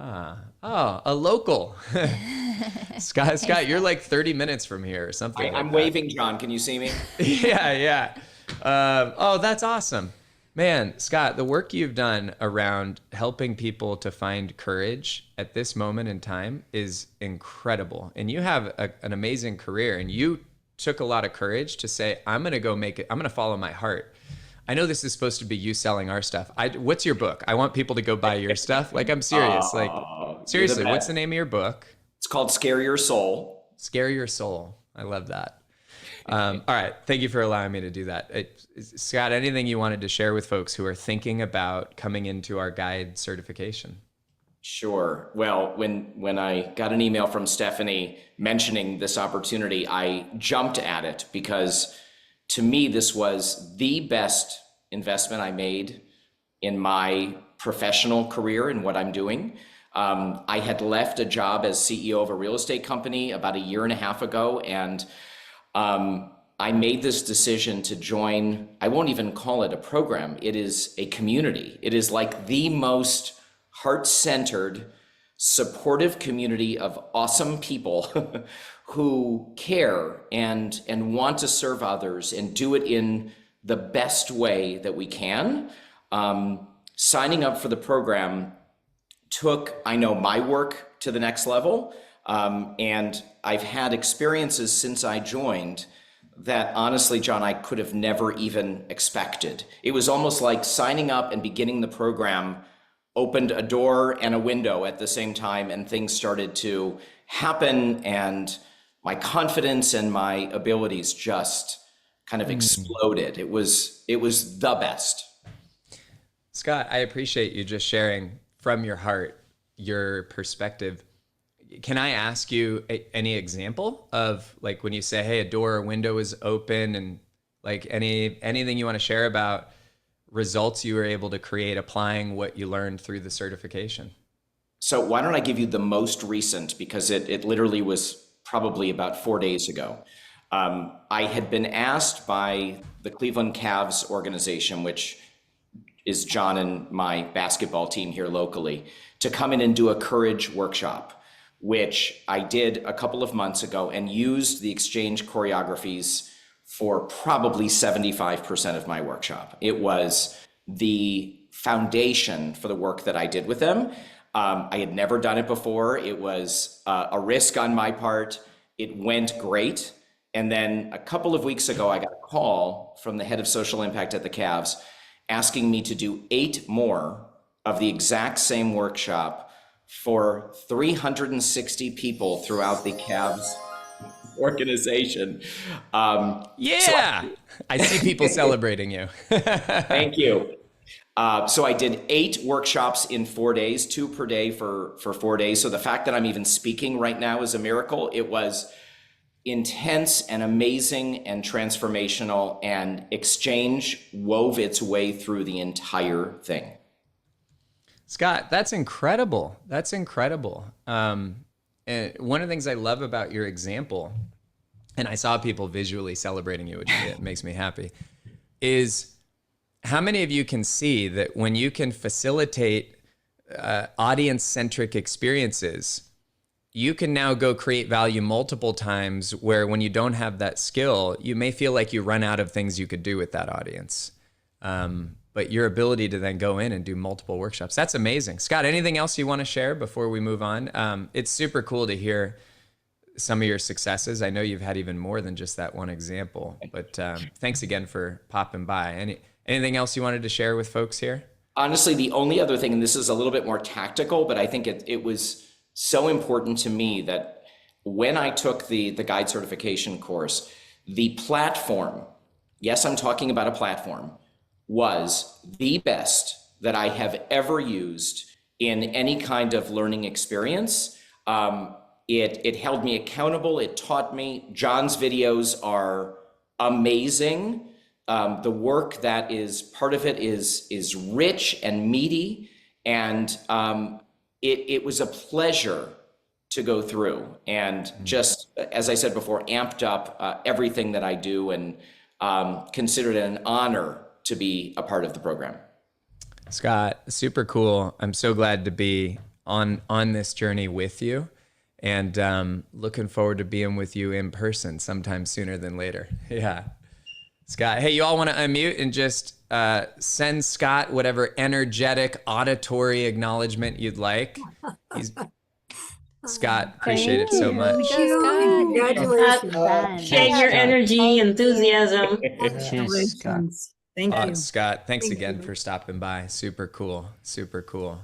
Oh, a local. Scott, you're like 30 minutes from here or something I'm like that. waving, John. Can you see me? Yeah, yeah. Oh, that's awesome. Man, Scott, the work you've done around helping people to find courage at this moment in time is incredible. And you have an amazing career, and you took a lot of courage to say, I'm going to go make it, I'm going to follow my heart. I know this is supposed to be you selling our stuff. What's your book? I want people to go buy your stuff. Like, I'm serious. Like, You're the seriously, what's best. the name of your book? It's called Scare Your Soul. Scare Your Soul. I love that. All right. Thank you for allowing me to do that. Scott, anything you wanted to share with folks who are thinking about coming into our guide certification? Sure. Well, when I got an email from Stephanie mentioning this opportunity, I jumped at it because to me, this was the best investment I made in my professional career and what I'm doing. I had left a job as CEO of a real estate company about a year and a half ago, and I made this decision to join, I won't even call it a program, it is a community. It is like the most heart-centered, supportive community of awesome people who care and want to serve others and do it in the best way that we can. Signing up for the program took, I know, my work to the next level. And I've had experiences since I joined that honestly, John, I could have never even expected. It was almost like signing up and beginning the program opened a door and a window at the same time, and things started to happen, and my confidence and my abilities just kind of exploded. It was the best. Scott, I appreciate you just sharing from your heart your perspective. Can I ask you any example of like when you say, hey, a door or window is open, and like anything you want to share about results you were able to create applying what you learned through the certification? So why don't I give you the most recent, because it literally was probably about 4 days ago. I had been asked by the Cleveland Cavs organization, which is John and my basketball team here locally, to come in and do a courage workshop, which I did a couple of months ago and used the exchange choreographies for probably 75% of my workshop. It was the foundation for the work that I did with them. I had never done it before. It was a risk on my part. It went great. And then a couple of weeks ago, I got a call from the head of social impact at the Cavs asking me to do 8 more of the exact same workshop for 360 people throughout the Cavs organization. So Yeah. I see people celebrating you. thank you. So I did 8 workshops in 4 days, 2 per day for 4 days. So the fact that I'm even speaking right now is a miracle. It was intense and amazing and transformational, and exchange wove its way through the entire thing. Scott, that's incredible. That's incredible. And one of the things I love about your example, and I saw people visually celebrating you, which makes me happy, is how many of you can see that when you can facilitate audience-centric experiences, you can now go create value multiple times, where when you don't have that skill, you may feel like you run out of things you could do with that audience. But your ability to then go in and do multiple workshops, that's amazing. Scott, anything else you want to share before we move on? It's super cool to hear some of your successes. I know you've had even more than just that one example, but thanks again for popping by. Anything else you wanted to share with folks here? Honestly, the only other thing, and this is a little bit more tactical, but I think it was so important to me that when I took the guide certification course, the platform, yes, I'm talking about a platform, was the best that I have ever used in any kind of learning experience. It held me accountable. It taught me. John's videos are amazing. The work that is part of it is rich and meaty, and it was a pleasure to go through, and just, as I said before, amped up everything that I do, and considered it an honor to be a part of the program. Scott, super cool. I'm so glad to be on this journey with you, and looking forward to being with you in person sometime sooner than later. Yeah. Scott, hey, you all want to unmute and just send Scott whatever energetic auditory acknowledgement you'd like. Scott, appreciate it so much. Congratulations. Share your energy, enthusiasm. Congratulations. Thank you. Scott, thanks again for stopping by. Super cool. Super cool.